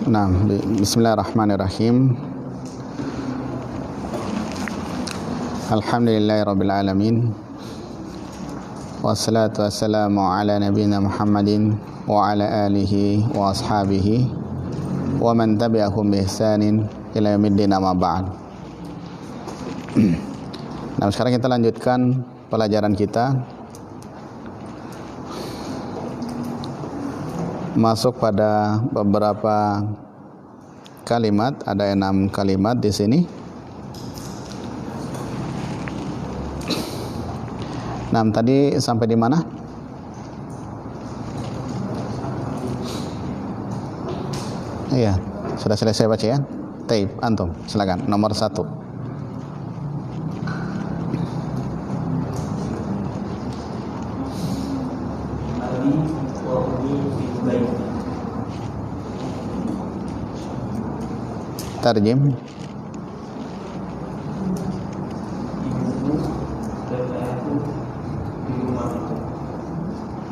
Nah, bismillahirrahmanirrahim. Alhamdulillahirabbil alamin. Wassalatu wassalamu ala nabiyyina Muhammadin wa ala alihi wa ashabihi wa man tabi'ahum bi ihsanin ila yaumiddin, amma ba'd. Nah, sekarang kita lanjutkan pelajaran kita, masuk pada beberapa kalimat. Ada 6 kalimat di sini. Nah, tadi sampai di mana? Iya, sudah selesai baca ya. Taib, antum, silakan. Nomor 1. Tarjim.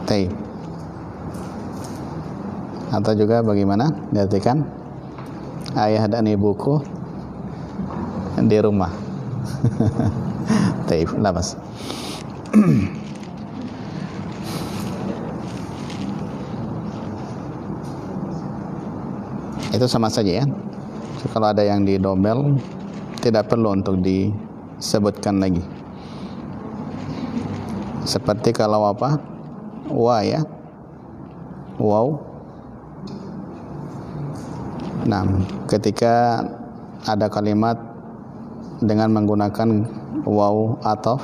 Taib. Atau juga bagaimana? Diartikan ayah dan ibuku di rumah. Taib, labas. Itu sama saja ya. Kalau ada yang didobel, tidak perlu untuk disebutkan lagi. Seperti kalau apa? Wa ya. Wow. Nah, ketika ada kalimat dengan menggunakan waw ataf,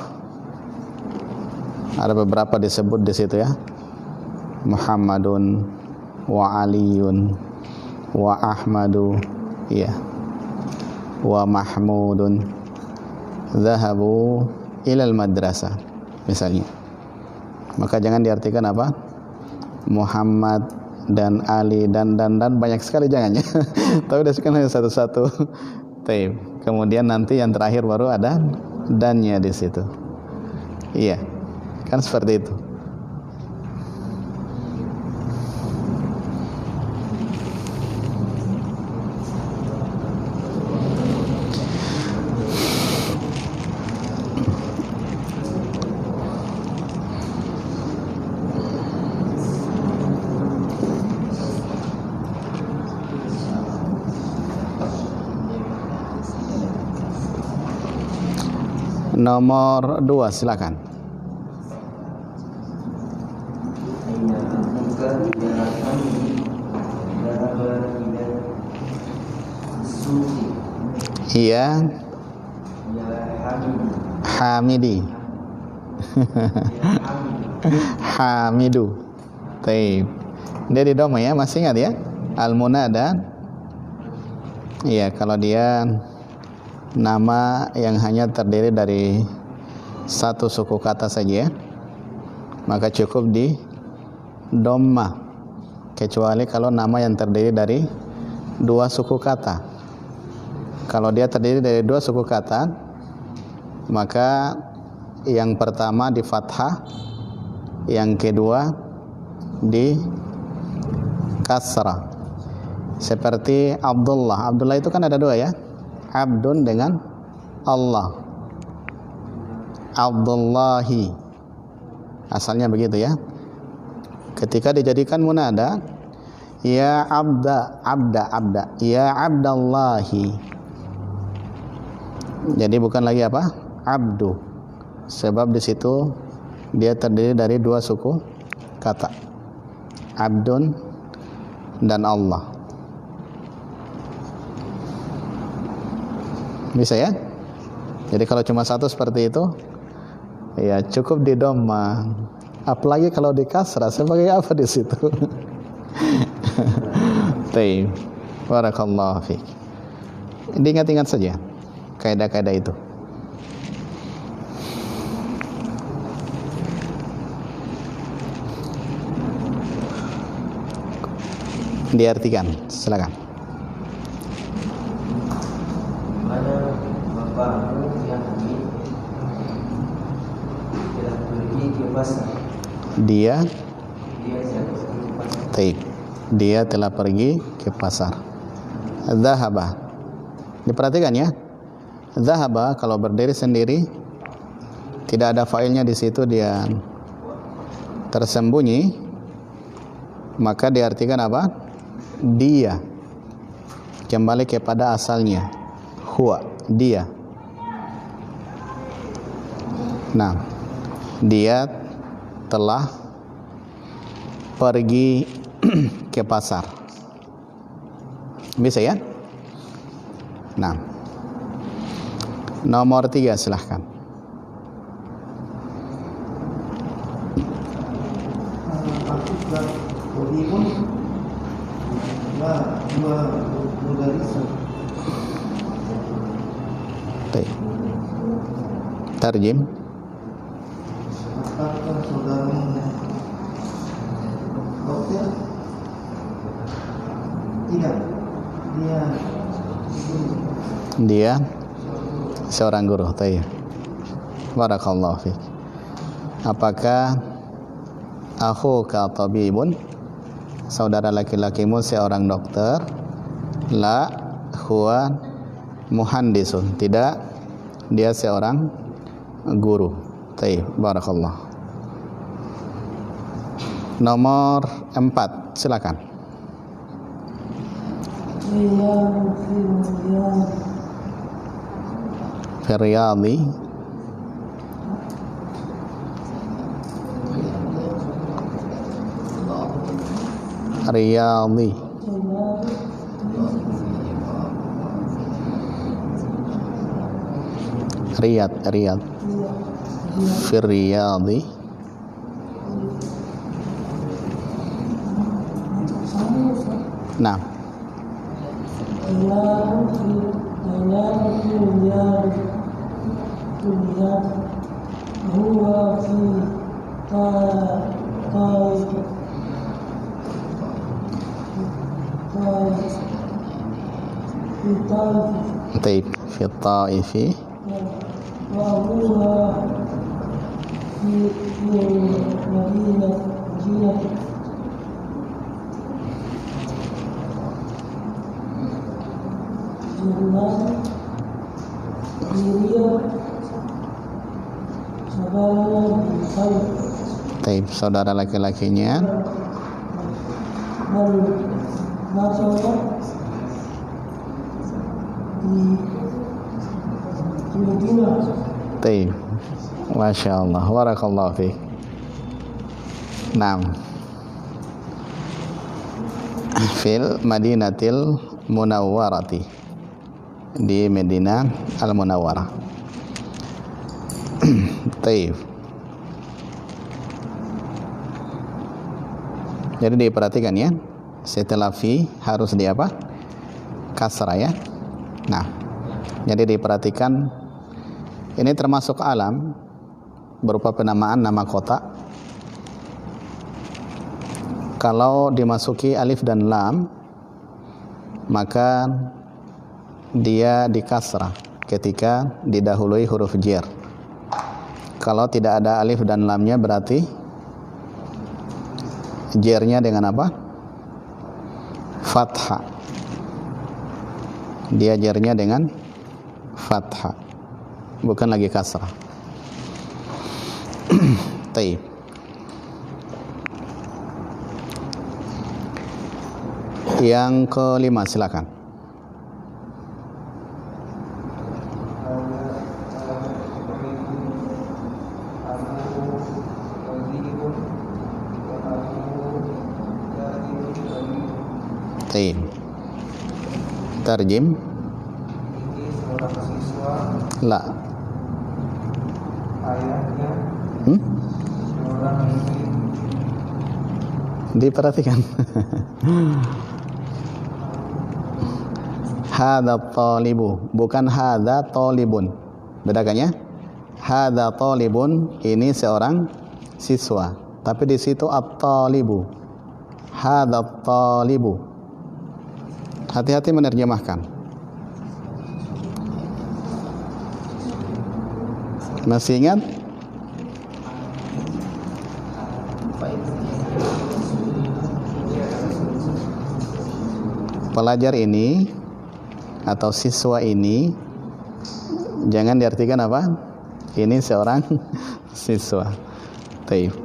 ada beberapa disebut di situ ya. Muhammadun wa Aliyun wa Ahmadu, ya, wa Mahmudun zahabu ilal madrasah misalnya. Maka jangan diartikan apa? Muhammad dan Ali dan banyak sekali, jangan ya. Tapi dasarkan hanya satu-satu. Taib. Kemudian nanti yang terakhir baru ada dannya di situ. Iya. Kan seperti itu. Nomor 2, silakan. Iya. Hamidi. Hamidu. Taib. Dia di doma ya, masih ingat ya? Al-munada. Iya, kalau dia nama yang hanya terdiri dari satu suku kata saja, maka cukup di dhamma, kecuali kalau nama yang terdiri dari 2 suku kata. Kalau dia terdiri dari 2 suku kata, maka yang pertama di fathah, yang kedua di kasrah. Seperti Abdullah. Abdullah itu kan ada 2 ya, Abdun dengan Allah. Abdullahi, asalnya begitu ya. Ketika dijadikan munada, ya abda, ya abdallahi. Jadi bukan lagi apa? Abdu. Sebab di situ dia terdiri dari 2 suku kata, Abdun dan Allah. Bisa ya? Jadi kalau cuma satu seperti itu, ya cukup di dhamma. Apalagi kalau di kasrah, sebagai apa di situ? Taib. Barakallahu fiik. Diingat-ingat saja kaidah-kaidah itu. Diartikan, silakan. Bapakmu yang telah pergi ke pasar. Dia telah pergi ke pasar. Dhahaba. Diperhatikan ya. Dhahaba kalau berdiri sendiri tidak ada fa'ilnya di situ, dia tersembunyi, maka diartikan apa? Dia. Kembali kepada asalnya. Huwa, dia. Nah, dia telah pergi ke pasar. Bisa ya? Nah, nomor 3 silahkan. Aku sudah pergi pun dua mudarisa. Baik. Tarjim. Apakah saudaramu dokter? Tidak. Dia seorang guru. Tayyib. Barakallahu fiik. Apakah akhuka tabibun? Saudara laki-lakimu seorang dokter? La huwa muhandisun. Tidak, dia seorang guru. Tayyib. Barakallah. Nomor 4, silakan. Firyadi. Riyadi. Riyad. Firyadi. Nah, طيب في الطائف Taib, saudara laki-lakinya Taib. Masya Allah, barakallahu fiik. Naam. Fil Madinatil Munawwarati, di Madinah Al-Munawwarah. Taib. Jadi diperhatikan ya, setelah fi harus di apa? Kasrah ya. Nah, jadi diperhatikan, ini termasuk alam berupa penamaan nama kota. Kalau dimasuki alif dan lam, maka dia di kasrah ketika didahului huruf jar. Kalau tidak ada alif dan lamnya, berarti jarnya dengan apa? Fathah. Dia jarnya dengan fathah, bukan lagi kasrah. Taib. Yang kelima, silakan. Taib. Tarjim. La. Diperhatikan. Hadza talibu, bukan hadza talibun. Bedakannya? Hadza talibun, ini seorang siswa, tapi di situ at-talibu. Hadza talibu. Hati-hati menerjemahkan. Masih ingat? Pelajar ini atau siswa ini jangan diartikan apa? Ini seorang siswa. Taib.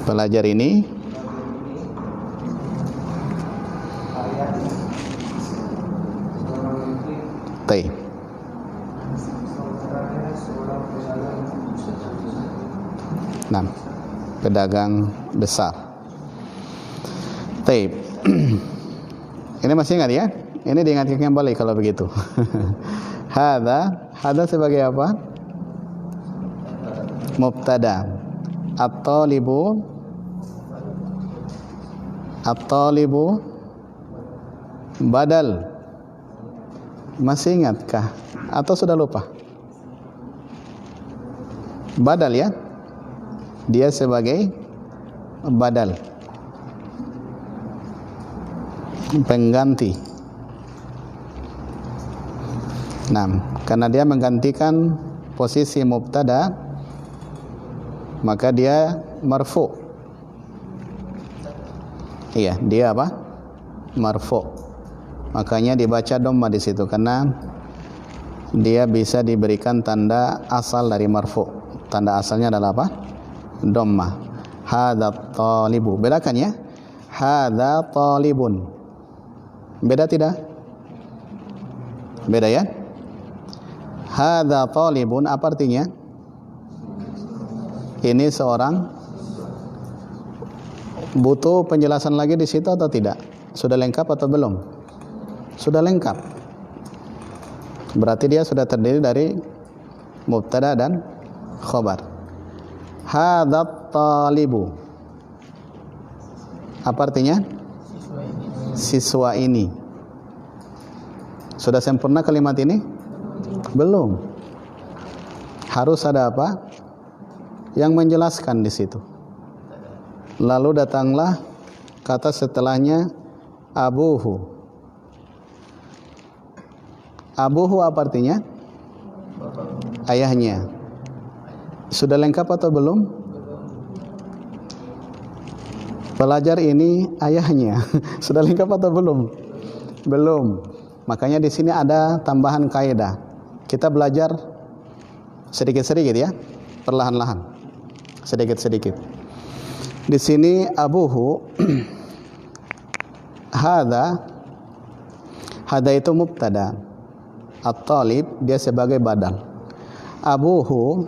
Pelajar ini taib. Nah, pedagang besar. Taib. Ini masih ingat ya? Ini diingatkan kembali kalau begitu. Hada sebagai apa? Mubtada. At-talibu badal. Masih ingatkah? Atau sudah lupa? Badal ya? Dia sebagai badal, pengganti. Nah, karena dia menggantikan posisi mubtada, maka dia marfu. Iya, dia apa? Marfu. Makanya dibaca dhamma di situ karena dia bisa diberikan tanda asal dari marfu. Tanda asalnya adalah apa? Dhamma. Hadza talibu. Bedakan ya. Hadza talibun. Beda tidak? Beda ya? Hadza talibun apa artinya? Ini seorang. Butuh penjelasan lagi di situ atau tidak? Sudah lengkap atau belum? Sudah lengkap. Berarti dia sudah terdiri dari mubtada dan khabar. Hadzat talibu. Apa artinya? Siswa ini. Sudah sempurna kalimat ini? Belum. Harus ada apa? Yang menjelaskan di situ. Lalu datanglah kata setelahnya abuhu. Abuhu apa artinya? Ayahnya. Sudah lengkap atau belum? Pelajar ini ayahnya. Sudah lengkap atau belum? Belum. Makanya di sini ada tambahan kaidah. Kita belajar sedikit-sedikit ya, perlahan-lahan. Sedikit-sedikit. Di sini abuhu hada itu mubtada. At-talib dia sebagai badal. Abuhu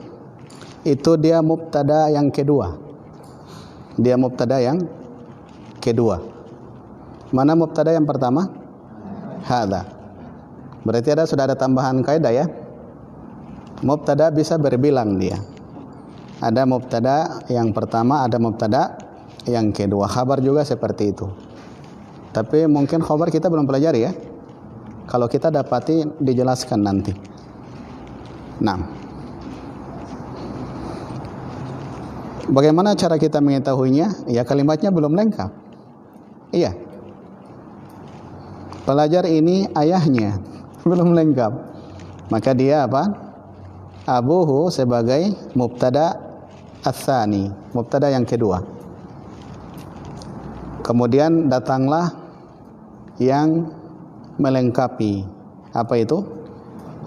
itu dia mubtada yang kedua. Dia mubtada yang kedua. Mana mubtada yang pertama? Hada. Berarti sudah ada tambahan kaidah ya. Mubtada bisa berbilang dia. Ada mubtada yang pertama, ada mubtada yang kedua. Khabar juga seperti itu. Tapi mungkin khabar kita belum pelajari ya. Kalau kita dapati dijelaskan nanti. Nah, bagaimana cara kita mengetahuinya? Ya kalimatnya belum lengkap. Iya. Pelajar ini ayahnya belum lengkap. Maka dia apa? Abuhu sebagai mubtada ats-tsani, mubtada yang kedua. Kemudian datanglah yang melengkapi. Apa itu?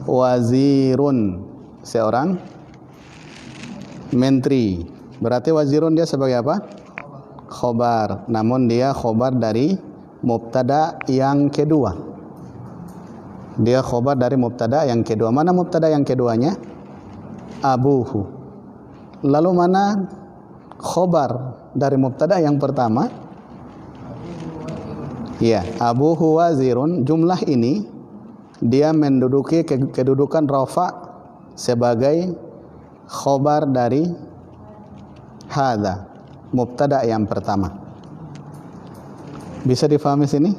Wazirun, seorang menteri. Berarti wazirun dia sebagai apa? Khobar. Namun dia khobar dari mubtada yang kedua. Dia khobar dari mubtada yang kedua. Mana mubtada yang keduanya? Abuhu. Lalu mana khobar dari mubtada yang pertama? Ya, abuhu wazirun. Jumlah ini dia menduduki kedudukan rafa sebagai khobar dari hadza, mubtada yang pertama. Bisa difahami sini?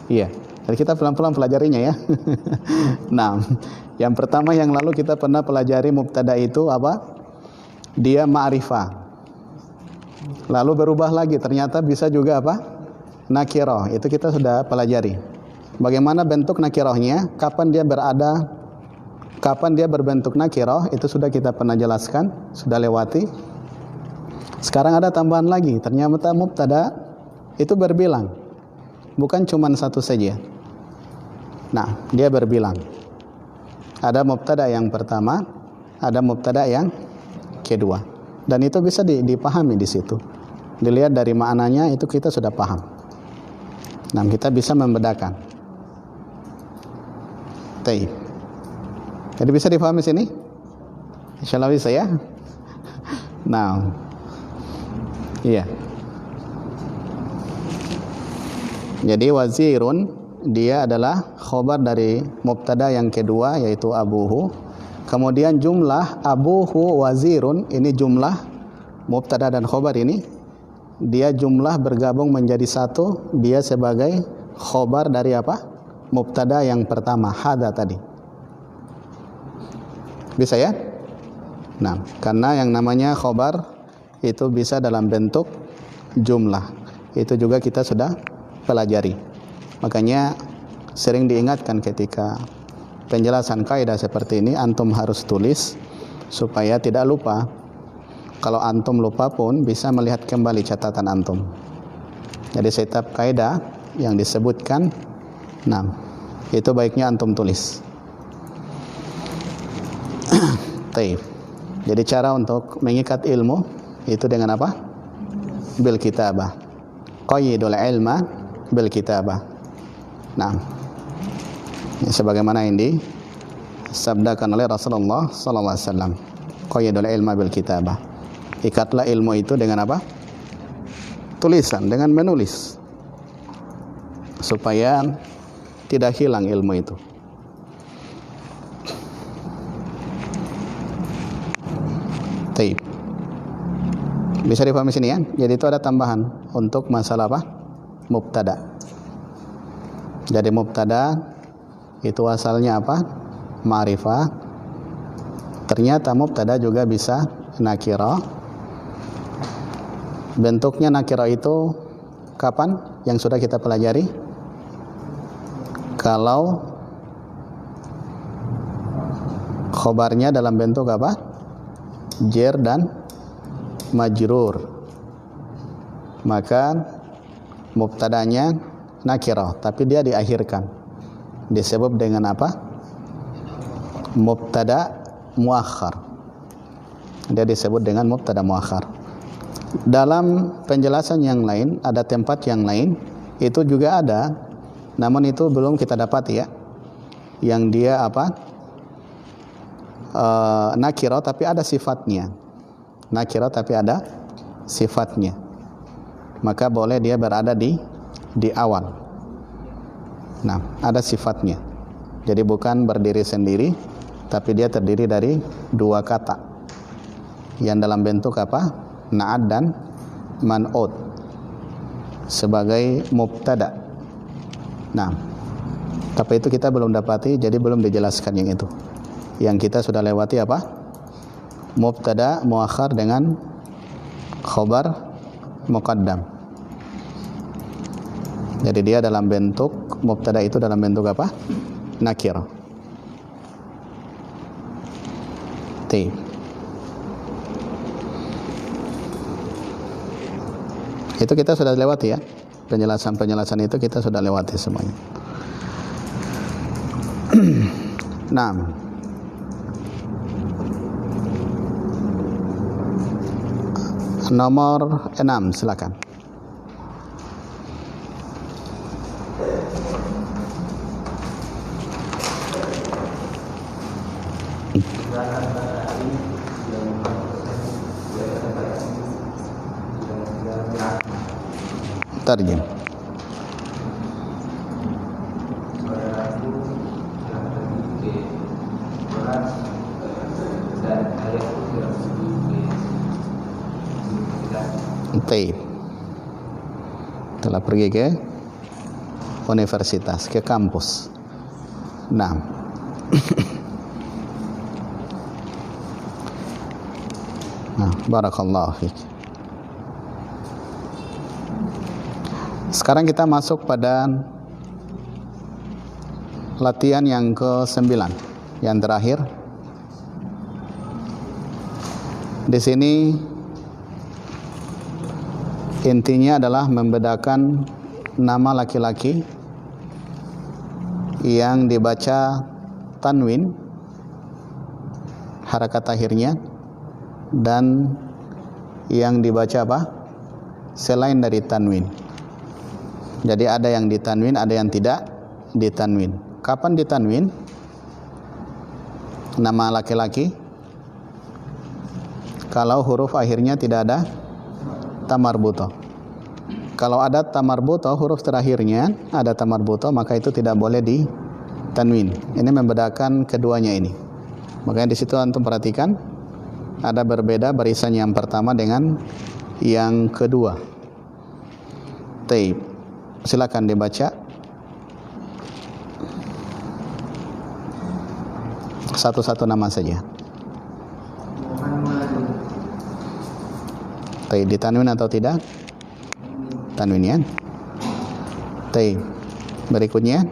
Iya. Jadi kita pelan-pelan pelajarinya ya. Nah, yang pertama yang lalu kita pernah pelajari mubtada itu apa? Dia ma'rifah. Lalu berubah lagi, ternyata bisa juga apa? Nakirah. Itu kita sudah pelajari. Bagaimana bentuk nakirahnya? Kapan dia berada? Kapan dia berbentuk nakirah? Itu sudah kita pernah jelaskan, sudah lewati. Sekarang ada tambahan lagi. Ternyata mubtada itu berbilang, bukan cuma satu saja. Nah, dia berbilang. Ada mubtada yang pertama, ada mubtada yang kedua. Dan itu bisa dipahami di situ. Dilihat dari maknanya itu kita sudah paham. Nah, kita bisa membedakan. Taib. Jadi bisa dipahami sini? Insyaallah bisa ya. Nah, iya. Jadi wazirun dia adalah khobar dari mubtada yang kedua yaitu abuhu. Kemudian jumlah abuhu wazirun ini jumlah mubtada dan khobar ini dia jumlah bergabung menjadi satu, dia sebagai khobar dari apa? Mubtada yang pertama, hada tadi. Bisa ya? Nah, karena yang namanya khobar itu bisa dalam bentuk jumlah. Itu juga kita sudah pelajari. Makanya sering diingatkan ketika penjelasan kaidah seperti ini, antum harus tulis supaya tidak lupa. Kalau antum lupa pun bisa melihat kembali catatan antum. Jadi setiap kaidah yang disebutkan, nah, itu baiknya antum tulis. Taib. Jadi cara untuk mengikat ilmu itu dengan apa? Bil kitabah. Qayyidul ilma bil kitabah. Nah, sebagaimana ini sabdakan oleh Rasulullah sallallahu alaihi wasallam. Qayyidul ilma bil kitabah. Ikatlah ilmu itu dengan apa? Tulisan, dengan menulis. Supaya tidak hilang ilmu itu. Taib. Bisa dipahami sini ya? Jadi itu ada tambahan untuk masalah apa? Mubtada. Jadi mubtada itu asalnya apa? Ma'rifah. Ternyata mubtada juga bisa nakirah. Bentuknya nakirah itu kapan? Yang sudah kita pelajari. Kalau khobarnya dalam bentuk apa? Jer dan majrur, maka mubtadanya nakirah, tapi dia diakhirkan, disebut dengan apa? Mubtada muakhar. Dia disebut dengan mubtada muakhar. Dalam penjelasan yang lain, ada tempat yang lain itu juga ada, namun itu belum kita dapat ya. Yang dia apa? Nakirah tapi ada sifatnya. Nakirah tapi ada sifatnya. Maka boleh dia berada di awal. Nah, ada sifatnya. Jadi bukan berdiri sendiri, tapi dia terdiri dari dua kata. Yang dalam bentuk apa? Na'ad dan man'ud sebagai mubtada. Nah, tapi itu kita belum dapati, jadi belum dijelaskan yang itu. Yang kita sudah lewati apa? Mubtada muakhar dengan khobar muqaddam. Jadi dia dalam bentuk mubtada itu dalam bentuk apa? Nakirah. T. Itu kita sudah lewati ya. Penjelasan-penjelasan itu kita sudah lewati semuanya. Nah, nomor 6 silakan. Tarjim. Taib. Telah pergi ke universitas, ke kampus. Nah. Nah, barakallahu fiik. Sekarang kita masuk pada latihan yang ke-9, yang terakhir. Di sini intinya adalah membedakan nama laki-laki yang dibaca tanwin harakat akhirnya dan yang dibaca apa? Selain dari tanwin. Jadi ada yang ditanwin, ada yang tidak ditanwin. Kapan ditanwin? Nama laki-laki kalau huruf akhirnya tidak ada tamarbuto. Kalau ada tamarbuto, huruf terakhirnya ada tamarbuto, maka itu tidak boleh ditanwin. Ini membedakan keduanya ini. Makanya di situ antum perhatikan ada berbeda barisan yang pertama dengan yang kedua. Taib. Silakan dibaca satu-satu nama saja. Taib, ditanwin atau tidak? Tanwin ya. Taib. Berikutnya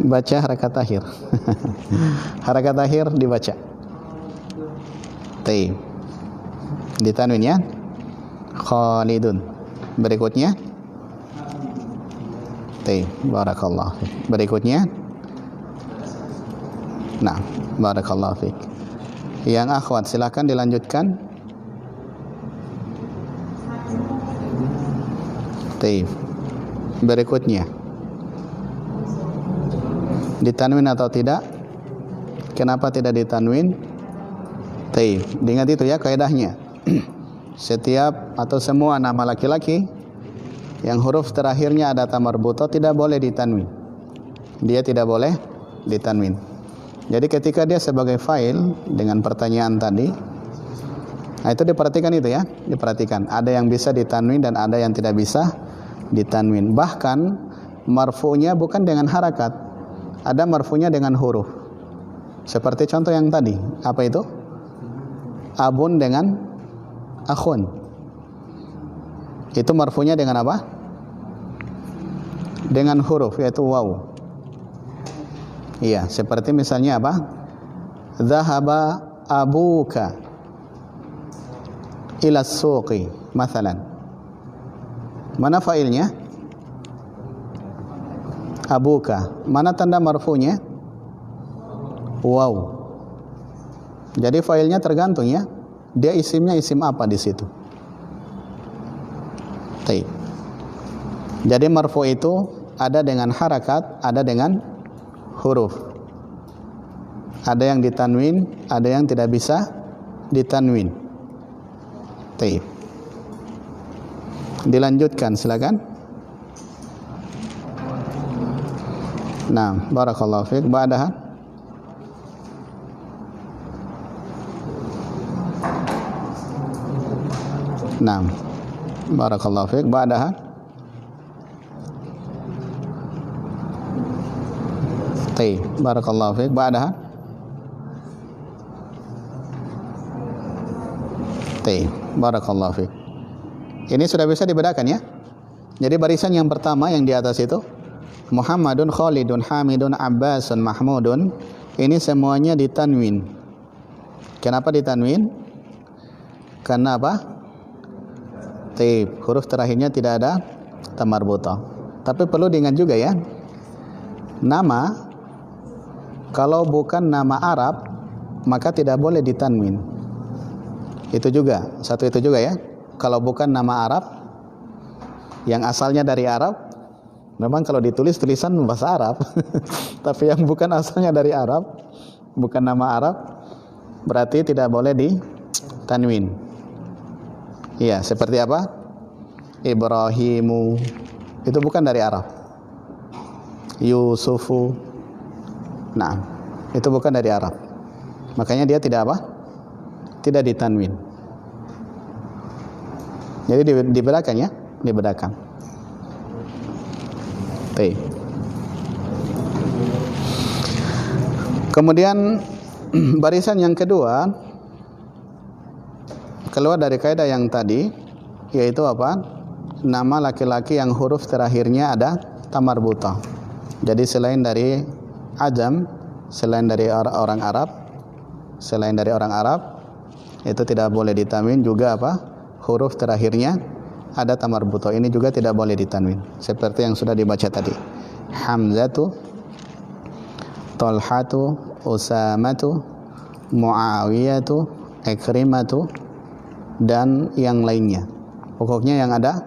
baca harakat akhir. Harakat akhir dibaca. Taib. Ditanwin ya. Khalidun. Berikutnya Taib. Barakallah. Berikutnya nah, barakallah fiik. Yang akhwat silakan dilanjutkan. Taib. Berikutnya ditanwin atau tidak? Kenapa tidak ditanwin? Taib. Diingat itu ya kaidahnya. Setiap atau semua nama laki-laki yang huruf terakhirnya ada tamarbuto tidak boleh ditanwin. Dia tidak boleh ditanwin. Jadi ketika dia sebagai fa'il dengan pertanyaan tadi, nah itu diperhatikan itu ya, diperhatikan. Ada yang bisa ditanwin dan ada yang tidak bisa ditanwin. Bahkan marfu'nya bukan dengan harakat. Ada marfu'nya dengan huruf. Seperti contoh yang tadi. Apa itu? Abun dengan akhun. Itu marfu'nya dengan apa? Dengan huruf, yaitu waw. Iya, seperti misalnya apa? Dhahaba abuka ila suqi, masalan. Mana fa'ilnya? Abuka. Mana tanda marfu'nya? Waw. Jadi fa'ilnya tergantung ya. Dia isimnya isim apa di situ? Taib. Jadi marfu' itu ada dengan harakat, ada dengan huruf. Ada yang ditanwin, ada yang tidak bisa ditanwin. Taib. Dilanjutkan silakan. Nah, barakallahu fiik. Ba'daha. Nah, barakallahu fiik. Ba'daha. Taib. Barakallahu fiik. Ba'daha. Taib. Barakallahu fiik. Ini sudah bisa dibedakan ya. Jadi barisan yang pertama yang di atas itu Muhammadun, Khalidun, Hamidun, Abbasun, Mahmudun, ini semuanya ditanwin. Kenapa ditanwin? Karena apa? Taib. Huruf terakhirnya tidak ada tamarbuto. Tapi perlu diingat juga ya, nama kalau bukan nama Arab maka tidak boleh ditanwin. Itu juga, satu itu juga ya. Kalau bukan nama Arab yang asalnya dari Arab, memang kalau ditulis tulisan bahasa Arab. Tapi yang bukan asalnya dari Arab, bukan nama Arab, berarti tidak boleh ditanwin. Iya, seperti apa? Ibrahimu, itu bukan dari Arab. Yusufu, nah, itu bukan dari Arab. Makanya dia tidak apa? Tidak ditanwin. Jadi dibedakan ya, dibedakan. Baik. Kemudian barisan yang kedua keluar dari kaidah yang tadi, yaitu apa? Nama laki-laki yang huruf terakhirnya ada tamarbuta. Jadi selain dari ajam, selain dari orang Arab, itu tidak boleh ditanwin. Juga apa? Huruf terakhirnya ada tamar buto, ini juga tidak boleh ditanwin. Seperti yang sudah dibaca tadi. Hamzatu, Tolhatu, Usamatu, Muawiyatu, Ikrimatu, dan yang lainnya. Pokoknya yang ada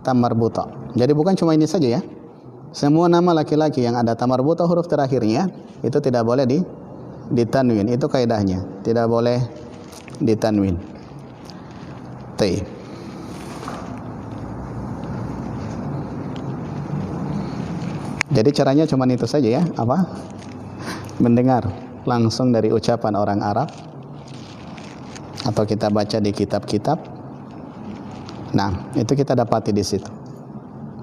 tamar buto. Jadi bukan cuma ini saja ya. Semua nama laki-laki yang ada tamar buto huruf terakhirnya itu tidak boleh ditanwin. Itu kaidahnya, tidak boleh ditanwin. Jadi caranya cuma itu saja ya, apa? Mendengar langsung dari ucapan orang Arab atau kita baca di kitab-kitab. Nah, itu kita dapati di situ.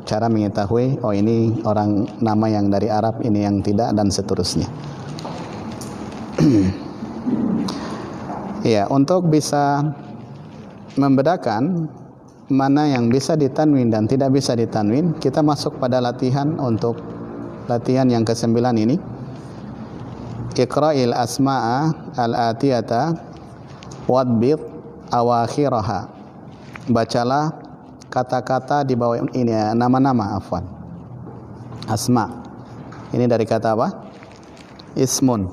Cara mengetahui, oh ini orang nama yang dari Arab, ini yang tidak, dan seterusnya. Ya, untuk bisa membedakan mana yang bisa ditanwin dan tidak bisa ditanwin, kita masuk pada latihan untuk latihan yang ke-9 ini. Iqra'il asma'a al-atiyata wadbit awakhiraha. Bacalah kata-kata di bawah ini, nama-nama, afwan. Asma. Ini dari kata apa? Ismun.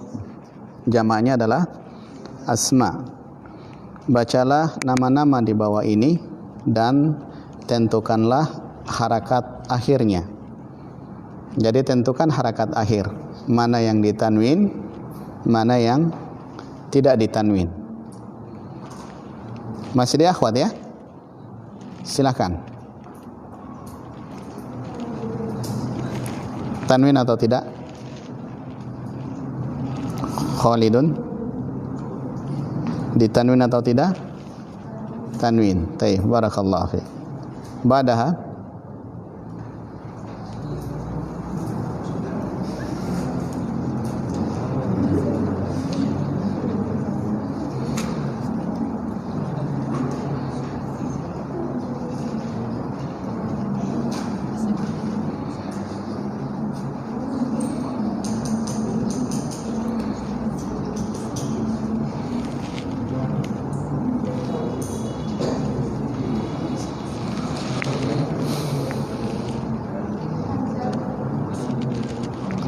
Jamaknya adalah asma. Bacalah nama-nama di bawah ini dan tentukanlah harakat akhirnya. Jadi tentukan harakat akhir, mana yang ditanwin, mana yang tidak ditanwin. Masih di akhwat ya? Silakan. Tanwin atau tidak? Khalidun, ditanwin atau tidak? Tanwin. Tayyib, barakallahu fiik. Ba'daha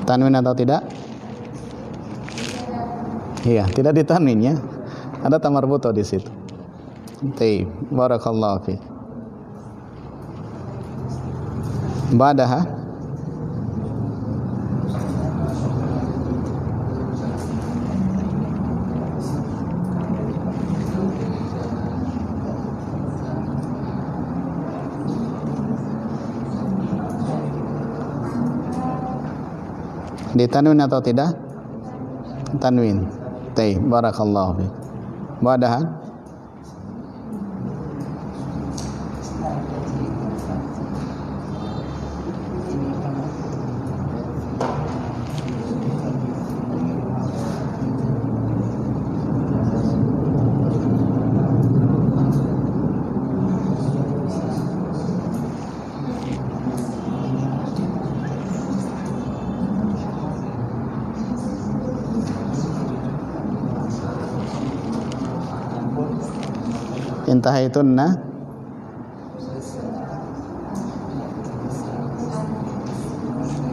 tanwin atau tidak? Iya, tidak ditanwin ya. Ada tamar buto di situ. Tayyib, barakallahu fiik. Ba'daha ditanwin atau tidak? Tanwin. Tayyib, barakallahu fiik. Ba'daha intahaitunna.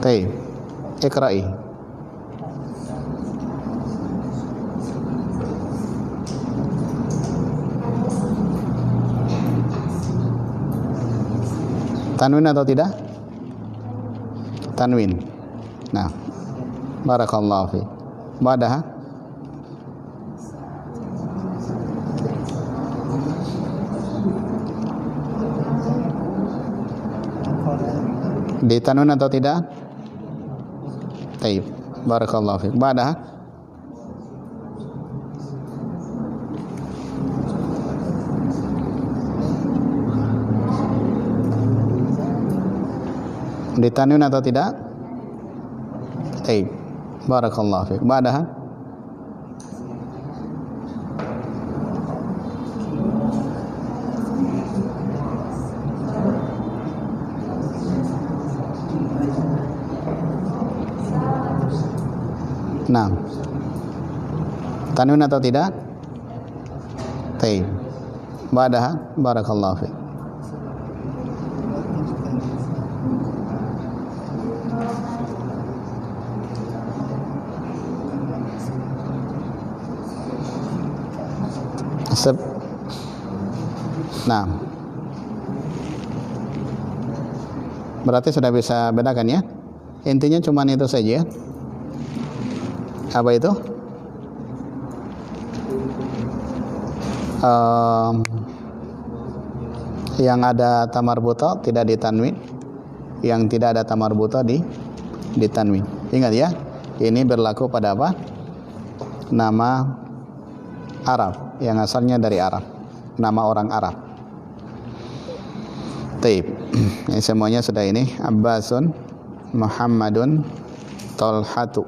Tayyib, iqra'i. Tanwin atau tidak? Tanwin. Nah, barakallahu fiik. Ba'daha ditanwin atau tidak? Tayyib, barakallahu fiik. Ba'daha ditanwin atau tidak? Tayyib, barakallahu fiik. Ba'daha nah, tanwin atau tidak? Taib. Ba'daha barakallahu fiik. Nah, berarti sudah bisa bedakan ya. Intinya cuma itu saja. Apa itu? Yang ada tamarbuta tidak ditanwin, yang tidak ada tamarbuta ditanwin. Ingat ya, ini berlaku pada apa? Nama Arab yang asalnya dari Arab, nama orang Arab. Taib. Ini semuanya sudah ini. Abbasun, Muhammadun, Tolhatu.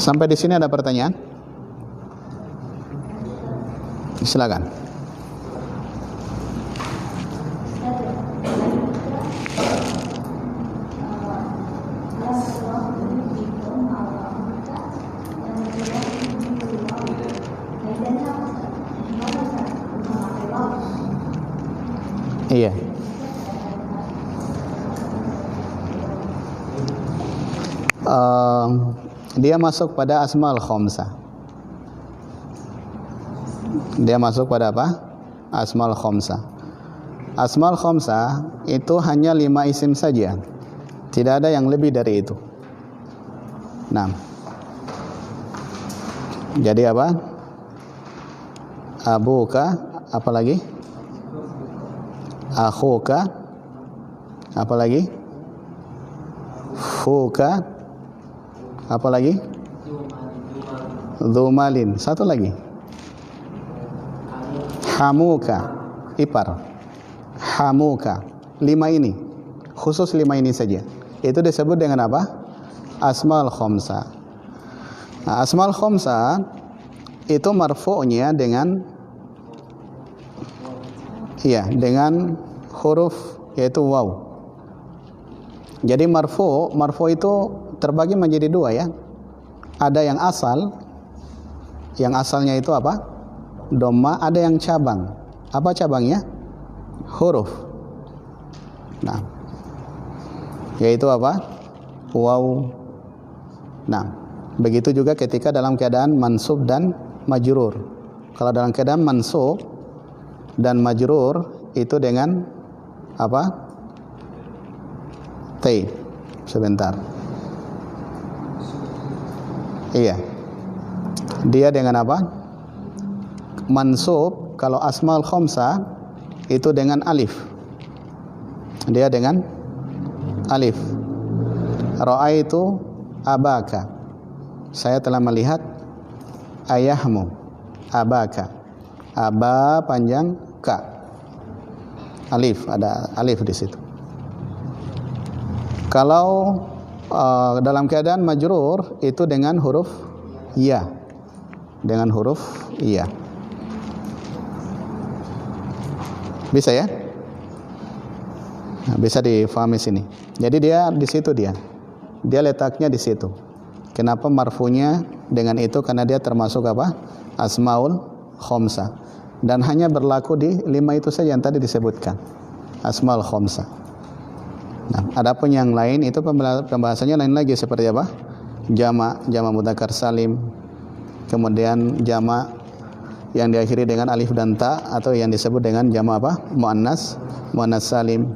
Sampai di sini ada pertanyaan? Silakan. Iya. Dia masuk pada asmaul khamsah. Dia masuk pada apa? Asmaul khamsah. Asmaul khamsah itu hanya 5 isim saja. Tidak ada yang lebih dari itu. Nah. Jadi apa? Abuka, apa lagi? Akhuka, apa lagi? Fuka, apa lagi? Dzumalin, satu lagi. Hamuka, ipar. Hamuka, 5 ini. Khusus 5 ini saja. Itu disebut dengan apa? Asmaul khamsah. Nah, asmaul khamsah itu marfu'nya dengan dengan huruf yaitu waw. Jadi marfu itu terbagi menjadi 2 ya. Ada yang asal, yang asalnya itu apa? Dhamma. Ada yang cabang. Apa cabangnya? Huruf. Nah, yaitu apa? Waw. Nah, begitu juga ketika dalam keadaan mansub dan majrur. Kalau dalam keadaan mansub dan majrur itu dengan apa? Taib. Sebentar. Iya. Dia dengan apa? Mansub kalau asmaul khamsah itu dengan alif. Dia dengan alif. Ra'aitu abaka. Saya telah melihat ayahmu. Abaka. Aba panjang ka. Alif, ada alif di situ. Kalau dalam keadaan majrur itu dengan huruf ya. Dengan huruf ya. Bisa ya? Nah, bisa difahami sini. Jadi dia di situ dia. Dia letaknya di situ. Kenapa marfunya dengan itu? Karena dia termasuk apa? Asmaul khamsah. Dan hanya berlaku di 5 itu saja yang tadi disebutkan. Asmaul khamsah. Nah, adapun yang lain itu pembahasannya lain lagi seperti apa? Jama' mudzakkar salim. Kemudian jama' yang diakhiri dengan alif dan ta atau yang disebut dengan jama' apa? Muannas salim.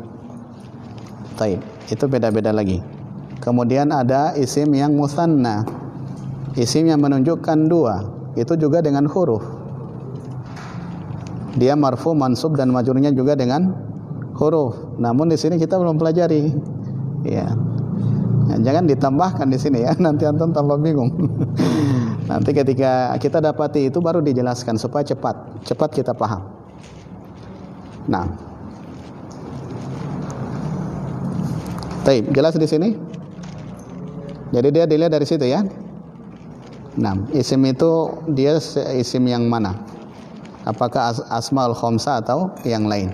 Taib. Itu beda-beda lagi. Kemudian ada isim yang musanna. Isim yang menunjukkan 2. Itu juga dengan huruf. Dia marfu, mansub dan majrurnya juga dengan huruf. Namun di sini kita belum pelajari. Ya. Nah, jangan ditambahkan di sini ya. Nanti antum tambah bingung. Nanti ketika kita dapati itu baru dijelaskan supaya cepat kita paham. Nah. Baik, jelas di sini? Jadi dia dilihat dari situ ya. Nah, isim itu dia isim yang mana? Apakah asmaul khamsah atau yang lain?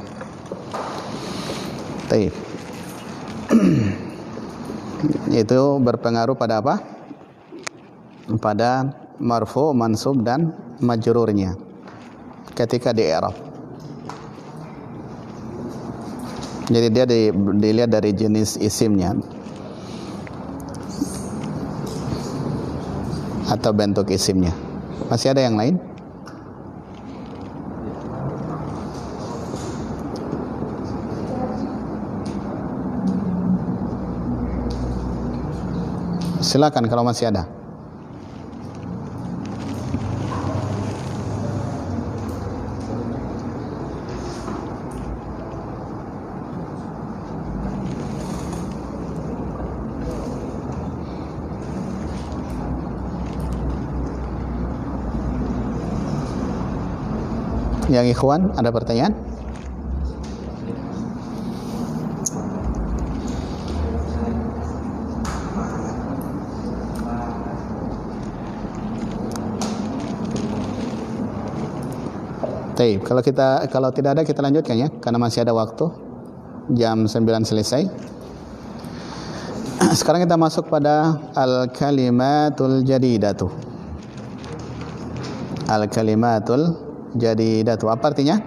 Baik. Itu berpengaruh pada apa? Pada marfu, mansub dan majrurnya ketika di i'rab. Jadi dia dilihat dari jenis isimnya atau bentuk isimnya. Masih ada yang lain? Silakan kalau masih ada. Yang ikhwan, ada pertanyaan? Baik, kalau tidak ada kita lanjutkan ya, karena masih ada waktu. Jam 9 selesai. Sekarang kita masuk pada al-kalimatul jadidatu. Al-kalimatul jadidatu. Apa artinya?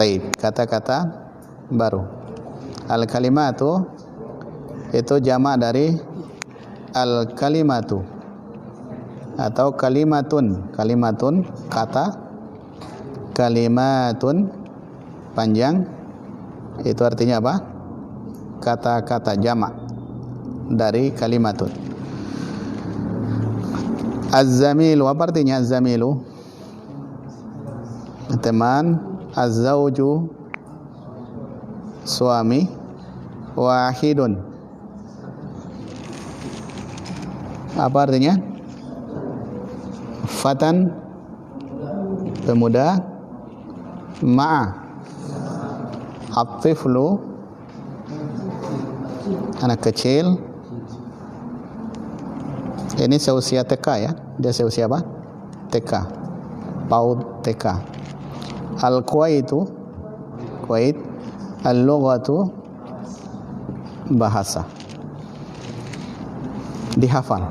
Baik, kata-kata baru. Al-kalimatu itu jamak dari al-kalimatu atau kalimatun. Kalimatun kata, kalimatun panjang, itu artinya apa? Kata-kata, jamak dari kalimatun. Az-zamilu, apa artinya az-zamilu? Teman. Az-zawju, suami. Wahidun, apa artinya? Fatan, pemuda. Ma'a, at-tiflu, anak kecil. Ini seusia TK ya. Dia seusia apa? TK, PAUD TK. Al-Kuwaitu, Kuwait. Al-lughatu, bahasa. Dihafal.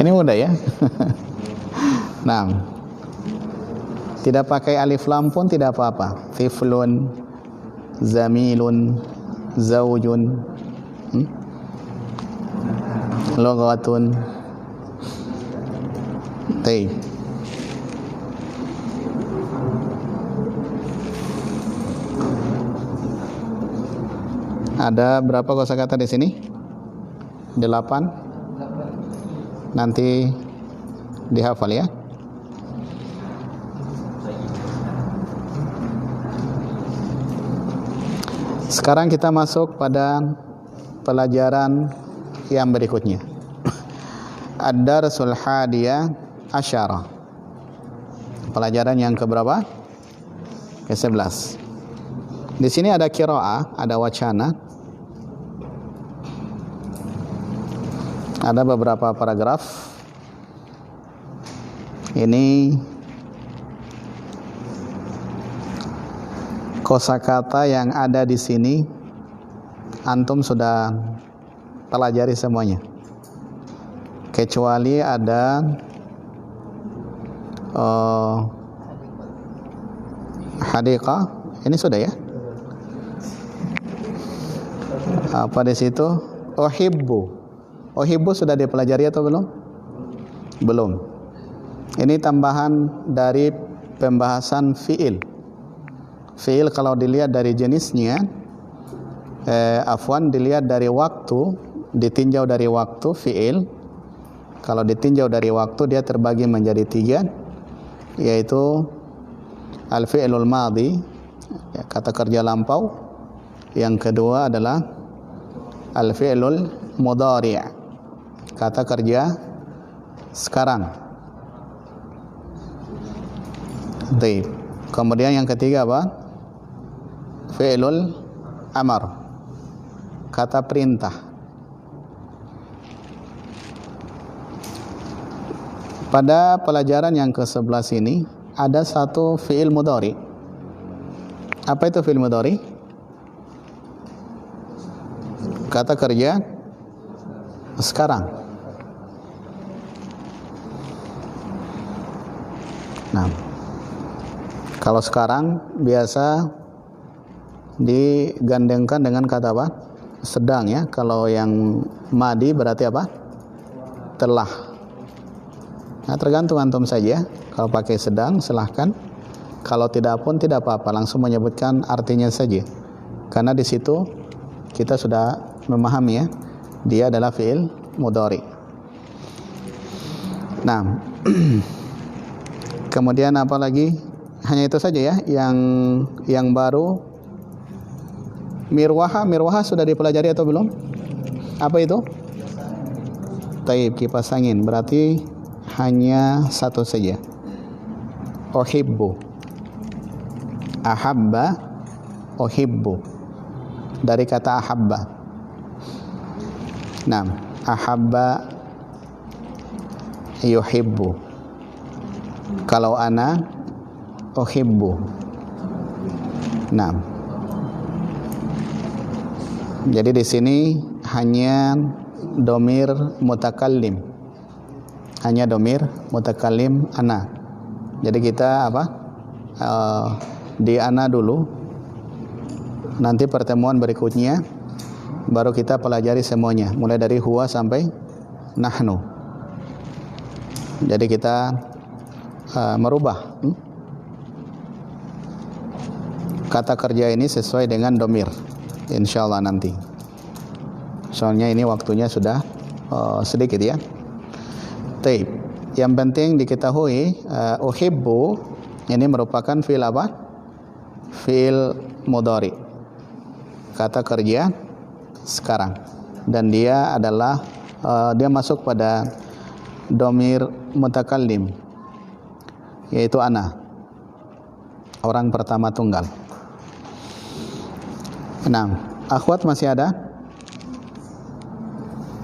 Ini mudah ya. Nah, tidak pakai alif lam pun tidak apa-apa. Tiflun, zamilun, zaujun, lughatun. Baik. Ada berapa kosakata di sini? 8. Nanti dihafal ya. Sekarang kita masuk pada pelajaran yang berikutnya. Ad-darsul hadiyah asyara. Pelajaran yang keberapa? Ke-11. Di sini ada qiraah, ada wacana. Ada beberapa paragraf. Ini kosakata yang ada di sini antum sudah pelajari semuanya. Kecuali ada hadiqah. Ini sudah ya. Apa di situ? Uhibbu. Uhibbu sudah dipelajari atau belum? Belum. Ini tambahan dari pembahasan fi'il. Fi'il kalau dilihat dari jenisnya, dilihat dari waktu, ditinjau dari waktu fi'il. Kalau ditinjau dari waktu dia terbagi menjadi 3, yaitu al-fi'lul madhi, kata kerja lampau. Yang kedua adalah al-fi'lul mudhari', kata kerja sekarang. Baik. Kemudian yang ketiga apa? Fi'lul amar, kata perintah. Pada pelajaran yang ke-11 ini ada satu fi'il mudhari. Apa itu fi'il mudhari? Kata kerja sekarang. Nah, kalau sekarang biasa digandengkan dengan kata apa? Sedang ya. Kalau yang madi berarti apa? Telah. Nah, tergantung antum saja. Kalau pakai sedang silahkan. Kalau tidak pun tidak apa-apa. Langsung menyebutkan artinya saja. Karena di situ kita sudah memahami ya. Dia adalah fi'il mudhari. Nah, kemudian apa lagi? Hanya itu saja ya. Yang baru. Mirwaha sudah dipelajari atau belum? Apa itu? Taib, kipas angin. Berarti hanya satu saja. Uhibbu. Ahabba, uhibbu. Dari kata ahabba. Nah, ahabba yuhibbu. Kalau ana uhibbu. Nah, jadi di sini hanya domir mutakallim. Hanya domir mutakallim ana. Jadi kita apa? Di ana dulu. Nanti pertemuan berikutnya baru kita pelajari semuanya, mulai dari huwa sampai nahnu. Jadi kita merubah kata kerja ini sesuai dengan domir. Insyaallah nanti. Soalnya ini waktunya sudah sedikit ya. Taib. Yang penting diketahui uhibbu ini merupakan fi'il apa? Fi'il mudhari. Kata kerja sekarang. Dan dia adalah dia masuk pada domir mutakallim, yaitu ana. Orang pertama tunggal. Nah, akhwat masih ada?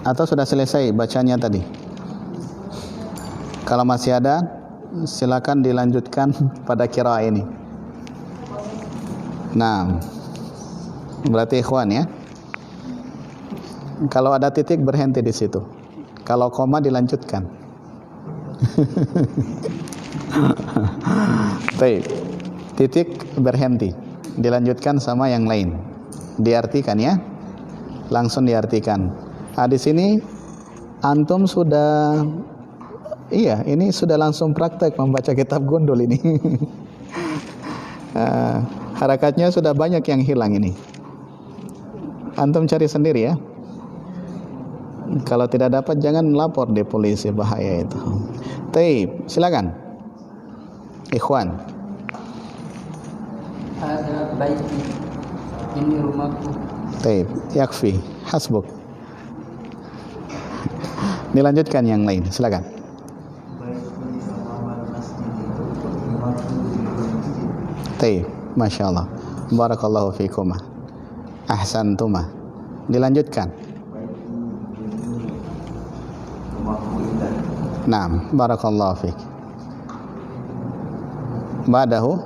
Atau sudah selesai bacanya tadi? Kalau masih ada, silakan dilanjutkan pada qiraah ini. Nah, berarti ikhwan ya. Kalau ada titik berhenti di situ. Kalau koma dilanjutkan. Baik. Titik berhenti. Dilanjutkan sama yang lain. Diartikan ya, langsung diartikan. Nah, di sini antum sudah, iya, ini sudah langsung praktek membaca kitab Gundul ini. Harakatnya sudah banyak yang hilang ini. Antum cari sendiri ya. Kalau tidak dapat jangan lapor di polisi, bahaya itu. Taib, silakan. Ikhwan. Ada baiti. Ini rumahku. Taib, yakfi, hasbuk. Dilanjutkan yang lain, silakan. Taib, Masya Allah. Barakallahu fikuma. Ahsantuma. Dilanjutkan. Naam, barakallahu fik. Ba'dahu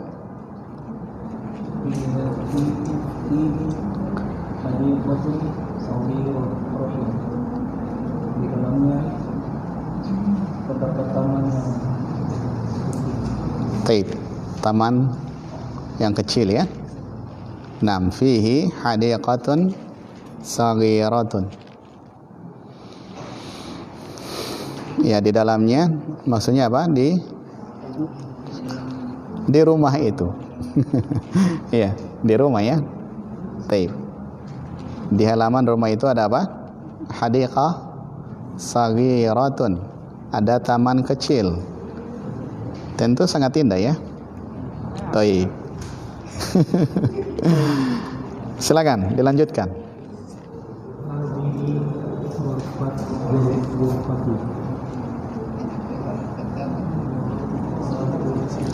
di dalamnya terdapat taman yang Taib, taman yang kecil ya. Naam, fihi hadiqatun saghiratun. Ya, di dalamnya maksudnya apa? Di rumah itu. Ya, di rumah ya. Taib. Di halaman rumah itu ada apa? Hadiqah saghiratun. Ada taman kecil. Tentu sangat indah ya. Taib. Silakan dilanjutkan.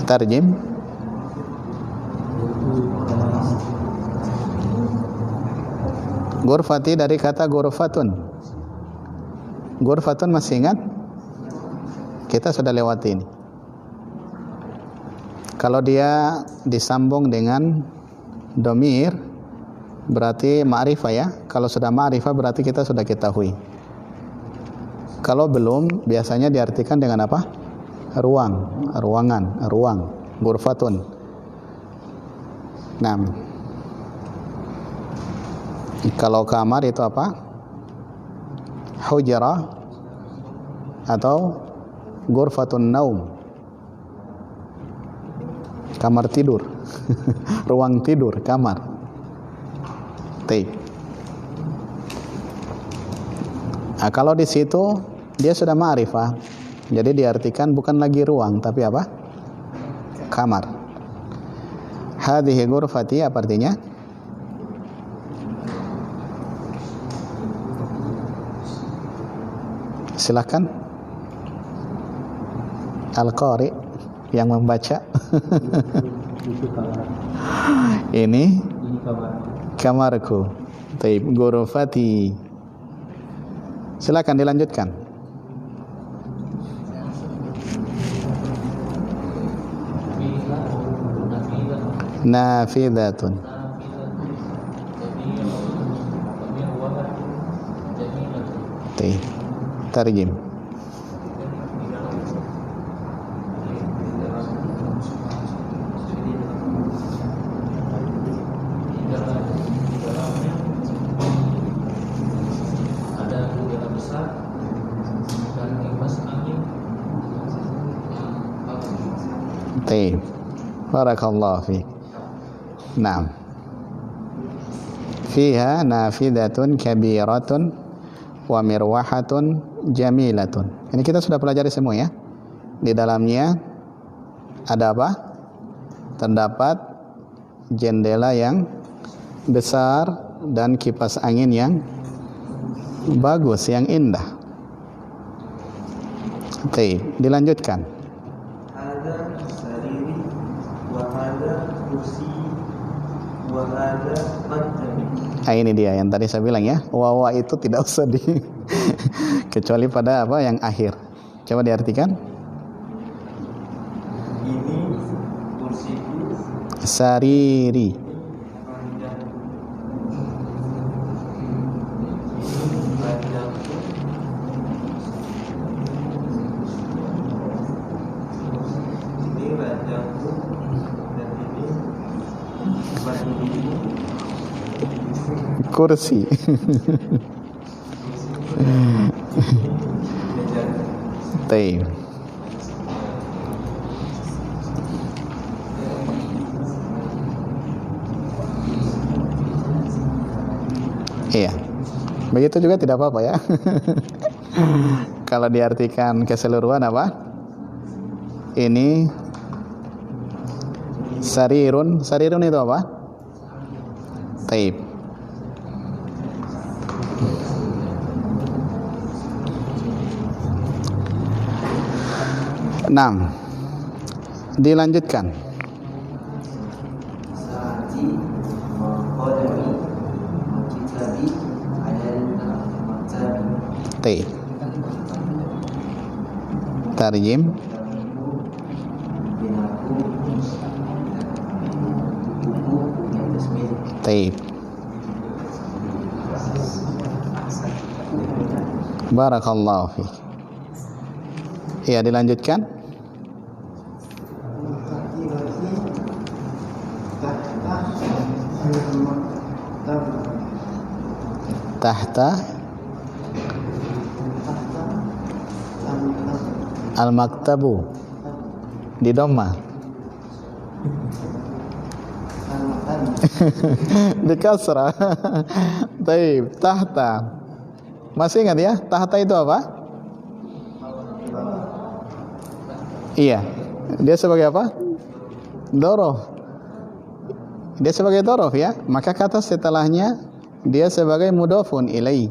Tarjim. Ghurfati dari kata ghurfatun. Ghurfatun masih ingat? Kita sudah lewati ini. Kalau dia disambung dengan domir berarti ma'rifah ya. Kalau sudah ma'rifah berarti kita sudah ketahui. Kalau belum biasanya diartikan dengan apa? Ruang, ruangan, ruang, ghurfatun. Nah, kalau kamar itu apa? Hujrah atau ghurfatun naum, kamar tidur. Ruang tidur, kamar. Baik. Nah, kalau di situ dia sudah ma'rifah, jadi diartikan bukan lagi ruang tapi apa? Kamar. Hadhihi ghurfati apa artinya? Silakan Al-Qari yang membaca. Ini kamarku. Taib, ghurfati. Silakan dilanjutkan. Nafidatun. Taib. Tarjim. Taib. Barakallahu fiik. Naam. Fiha nafidatun kabiratun wa mirwahatun jamilatun. Ini kita sudah pelajari semua ya. Di dalamnya ada apa? Terdapat jendela yang besar dan kipas angin yang bagus, yang indah. Oke, dilanjutkan. Ada sariri wa ada kursi wa ada maktabi. Nah, ini dia yang tadi saya bilang ya. Wawa itu tidak usah di kecuali pada apa yang akhir. Coba diartikan. Ini kursiku, Sariri. ranjangku, ini ranjangku, dan ini berdiriku. Kursi. Taib. Iya. Begitu juga tidak apa-apa ya. Kalau diartikan keseluruhan apa? Ini sarirun. Sarirun itu apa? Taib. Nah, dilanjutkan. Saati wa qadami wa kitabi alal maktabi. Taib. Tarjim. Binaku buku di atas meja. Taib. Barakallahu fiik. Iya, dilanjutkan. Tahta al-maktabu di dhamma. Di kasrah. Taib, tahta. Masih ingat ya? Tahta itu apa? Iya. Dia sebagai apa? Dorof. Dia sebagai dorof ya. Maka kata setelahnya dia sebagai mudhofun ilai.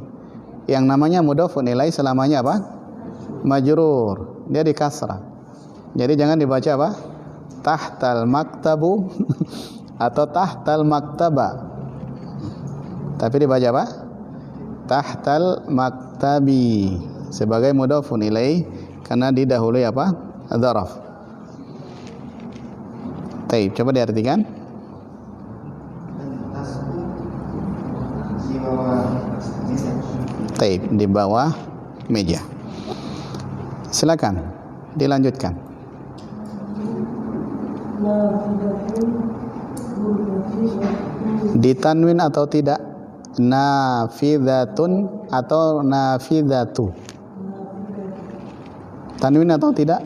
Yang namanya mudhofun ilai selamanya apa? Majrur. Dia di kasrah. Jadi jangan dibaca apa? Tahtal maktabu atau tahtal maktaba. Tapi dibaca apa? Tahtal maktabi sebagai mudhofun ilai karena didahului apa? Dzaraf. Taib, coba diartikan. Di bawah meja. Taib, di bawah meja. Silakan dilanjutkan. Ditanwin atau tidak? Nafidatun atau nafidatu? Tanwin atau tidak?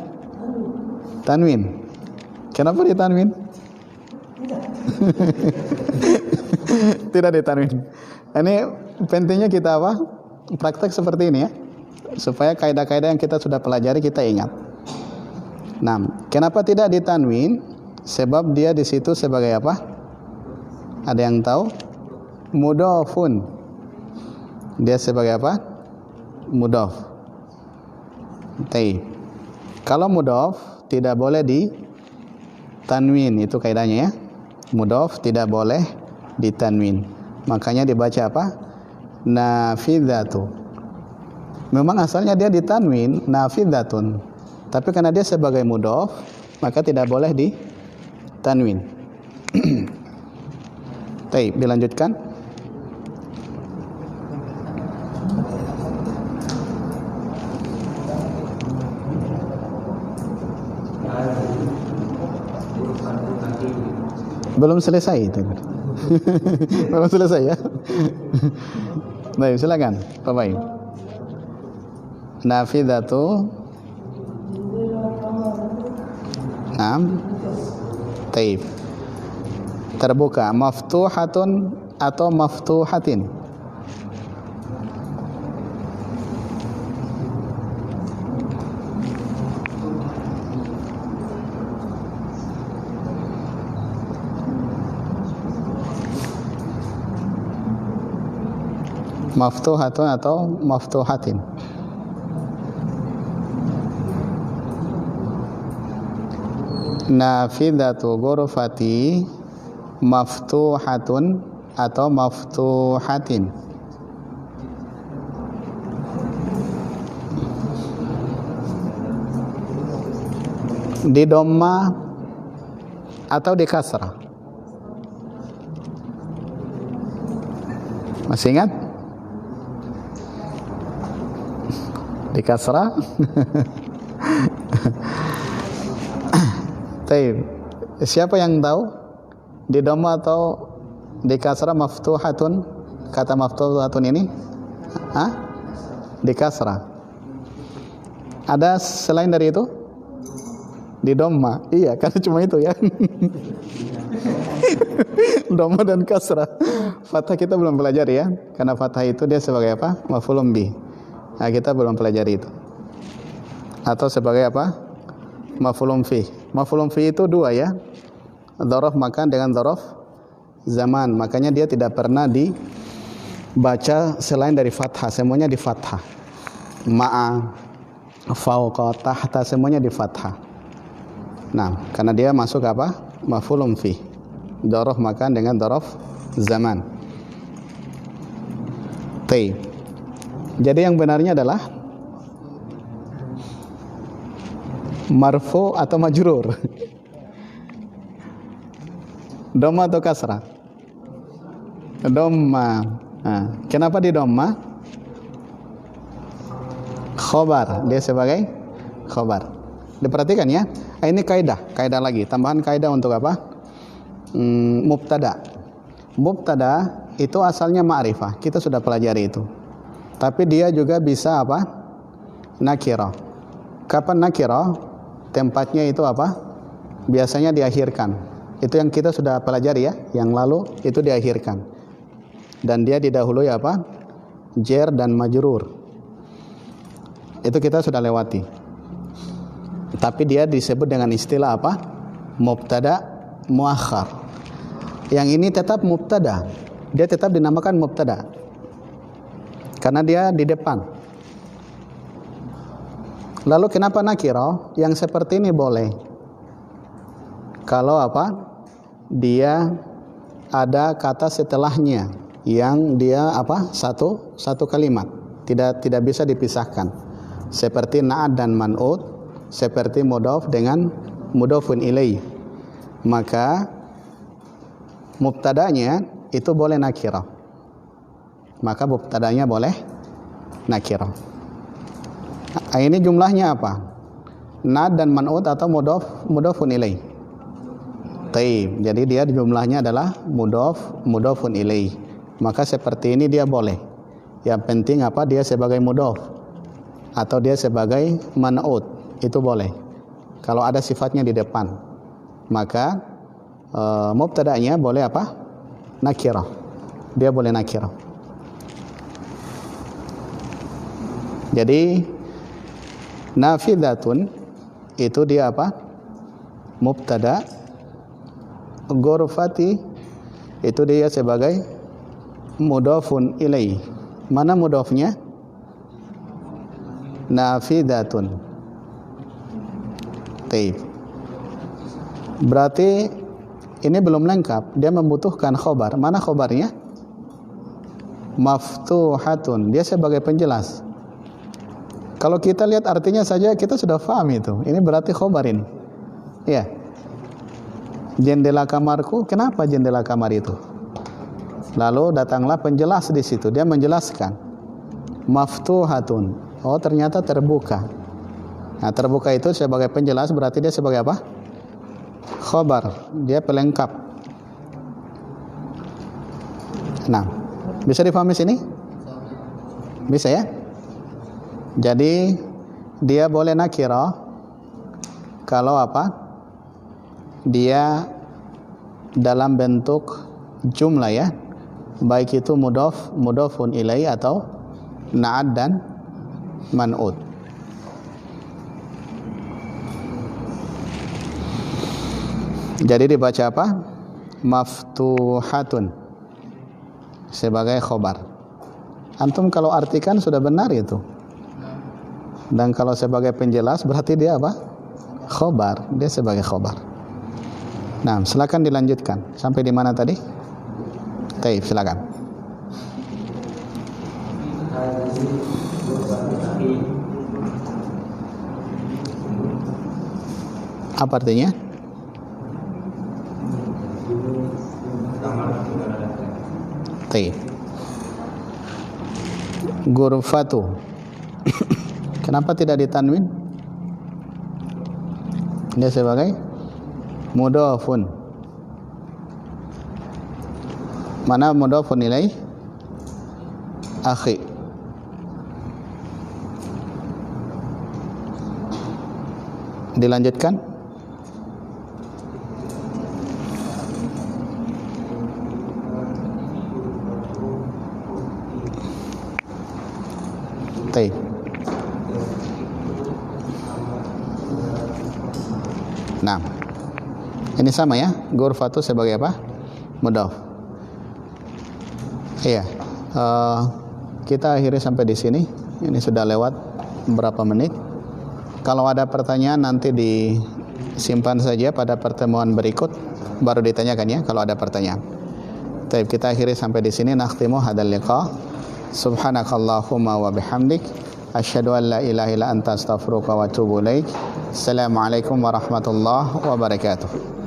Tanwin. Kenapa ditanwin? Tidak ditanwin. Ini pentingnya kita apa? Praktek seperti ini ya, supaya kaidah-kaidah yang kita sudah pelajari kita ingat. Nah, kenapa tidak ditanwin? Sebab dia di situ sebagai apa? Ada yang tahu? Mudhafun. Dia sebagai apa? Mudhaf. Taib. Kalau mudhaf tidak boleh ditanwin, itu kaidahnya ya. Mudhaf tidak boleh ditanwin. Makanya dibaca apa? Nafidatu. Memang asalnya dia ditanwin nafidatun. Tapi karena dia sebagai mudhaf, maka tidak boleh ditanwin. Taib, dilanjutkan. Belum selesai itu. Belum selesai ya. Baik, silakan Pak Bayu. Nafidatu. Naam. Taib. Terbuka, maftuhatun atau maftuhatin? Maftuhatun atau maftuhatin? Nafidatu ghurfati maftuhatun atau maftuhatin? Di dhamma atau di kasrah? Masih ingat? Di kasrah? Taib. Siapa yang tahu? Di dhamma atau di kasrah maftuhatun? Kata maftuhatun ini? Hah? Di kasrah. Ada selain dari itu? Di dhamma. Iya, karena cuma itu ya. Dhamma dan kasrah. Fathah kita belum pelajari ya. Karena fathah itu dia sebagai apa? Maf'ulun bih. Nah, kita belum pelajari itu. Atau sebagai apa? Maf'ulun fih. Maf'ulun fih itu dua ya. Dzaraf makan dengan dzaraf zaman. Makanya dia tidak pernah dibaca selain dari fathah. Semuanya di fathah. Ma'a, fauqa, tahta, semuanya di fathah. Nah, karena dia masuk apa? Maf'ulun fih. Dzaraf makan dengan dzaraf zaman. Taib. Jadi yang benarnya adalah marfu atau majrur? Dhamma atau kasrah? Dhamma. Nah, kenapa di dhamma? Khobar, dia sebagai khobar. Diperhatikan ya. Ini kaidah lagi. Tambahan kaidah untuk apa? Mubtada. Mubtada itu asalnya ma'rifah. Kita sudah pelajari itu. Tapi dia juga bisa apa? Nakirah. Kapan nakirah? Tempatnya itu apa? Biasanya diakhirkan. Itu yang kita sudah pelajari ya. Yang lalu itu diakhirkan. Dan dia didahului apa? Jer dan majrur. Itu kita sudah lewati. Tapi dia disebut dengan istilah apa? Mubtada muakhar. Yang ini tetap mubtada. Dia tetap dinamakan mubtada. Karena dia di depan. Lalu kenapa nakirah? Yang seperti ini boleh. Kalau apa? Dia ada kata setelahnya yang dia apa? Satu kalimat. Tidak bisa dipisahkan. Seperti na'at dan man'ut, seperti mudhaf dengan mudhafun ilaih. Maka mubtadanya itu boleh nakirah. maka mubtadanya boleh nakirah. Ini jumlahnya apa? Nad dan man'ut atau mudhofun ilaih? Taib. Jadi dia jumlahnya adalah mudhofun ilaih. Maka seperti ini dia boleh. Yang penting apa? Dia sebagai mudhof atau dia sebagai man'ut, itu boleh. Kalau ada sifatnya di depan, maka mubtada'nya boleh apa? Nakirah. Dia boleh nakirah. Jadi nafidatun itu dia apa? Mubtada. Ghurfati itu dia sebagai mudhofun ilaih. Mana mudhofnya? Nafidatun. Taib. Berarti ini belum lengkap. Dia membutuhkan khobar. Mana khobarnya? Maftuhatun. Dia sebagai penjelas. Kalau kita lihat artinya saja kita sudah paham itu. Ini berarti khobar ini. Ya. Jendela kamarku. Kenapa jendela kamar itu? Lalu datanglah penjelas di situ. Dia menjelaskan. Maftuhatun. Oh, ternyata terbuka. Nah, terbuka itu sebagai penjelas berarti dia sebagai apa? Khobar. Dia pelengkap. Nah, bisa dipahami sini? Bisa ya? Jadi dia boleh nakirah kalau apa? Dia dalam bentuk jumlah ya. Baik itu mudhofun ilaih atau na'ad dan man'ut. Jadi dibaca apa? Maftuhatun sebagai khobar. Antum kalau artikan sudah benar itu. Dan kalau sebagai penjelas berarti dia apa? Khobar. Dia sebagai khobar. Nah, silakan dilanjutkan. Sampai di mana tadi? Taib, silakan. Apa artinya? Taib. Ghurfatu. Kenapa tidak ditanwin? Dia sebagai mudhofun. Mana mudhofun ilaih? Akhi. Dilanjutkan. Taib. Nah, ini sama ya, ghurfatu sebagai apa? Mudhaf. Iya. Kita akhiri sampai di sini. Ini sudah lewat berapa menit. Kalau ada pertanyaan nanti disimpan saja pada pertemuan berikut, baru ditanyakan ya kalau ada pertanyaan. Baik, kita akhiri sampai di sini. Nakhtimu hadzal liqa. Subhanakallahumma wa bihamdik asyhadu an la ilaha illa anta astaghfiruka wa atubu ilaik. Assalamualaikum warahmatullahi wabarakatuh.